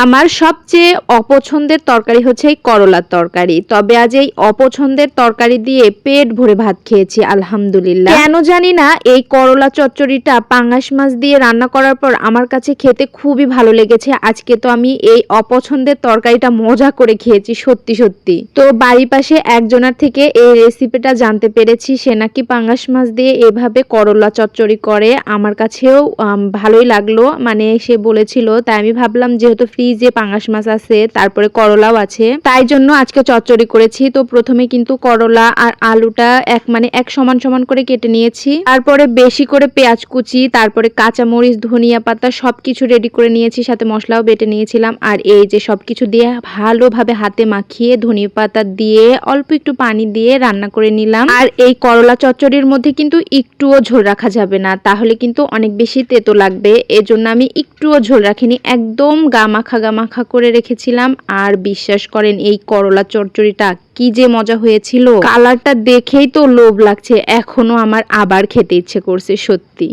আমার সবচেয়ে অপছন্দের তরকারি হচ্ছে এই করলার তরকারি। তবে আজ এই অপছন্দের তরকারি দিয়ে পেট ভরে ভাত খেয়েছি আলহামদুলিল্লাহ। কেন জানি না এই করলা চচ্চড়িটা পাঙ্গাস মাছ দিয়ে রান্না করার পর আমার কাছে খেতে খুবই ভালো লেগেছে। আজকে তো আমি এই অপছন্দের তরকারিটা মজা করে খেয়েছি সত্যি সত্যি। তো বাড়ির পাশে একজনের থেকে এই রেসিপিটা জানতে পেরেছি, সে নাকি পাঙ্গাস মাছ দিয়ে এভাবে করলা চচ্চড়ি করে। আমার কাছেও ভালোই লাগলো, মানে সে বলেছিল, তাই আমি ভাবলাম যেহেতু ফ্রিজে পাঙ্গাস মাছ আছে তারপরে করলাও আছে, তাই জন্য আজকে চচ্চড়ি করেছি। তো প্রথমে কিন্তু করলা আর আলুটা এক সমান সমান করে কেটে নিয়েছি, তারপরে বেশি করে পেঁয়াজ কুচি, তারপরে কাঁচামরিচ, ধনিয়া পাতা সবকিছু রেডি করে নিয়েছি, সাথে মশলাও বেটে নিয়েছিলাম। আর এই যে সবকিছু দিয়ে ভালোভাবে হাতে মাখিয়ে ধনিয়া পাতা দিয়ে অল্প একটু পানি দিয়ে রান্না করে নিলাম। আর এই করলা চচ্চড়ির মধ্যে কিন্তু একটুও ঝোল রাখা যাবে না, তাহলে কিন্তু অনেক বেশি তেতো লাগবে। এজন্য আমি একটুও ঝোল রাখিনি, একদম গামাখা করে রেখেছিলাম। আর বিশ্বাস করেন এই করলা চচ্চড়িটা কি যে মজা হয়েছিল, কালারটা দেখেই তো লোভ লাগছে, এখনো আমার আবার খেতে ইচ্ছে করছে সত্যি।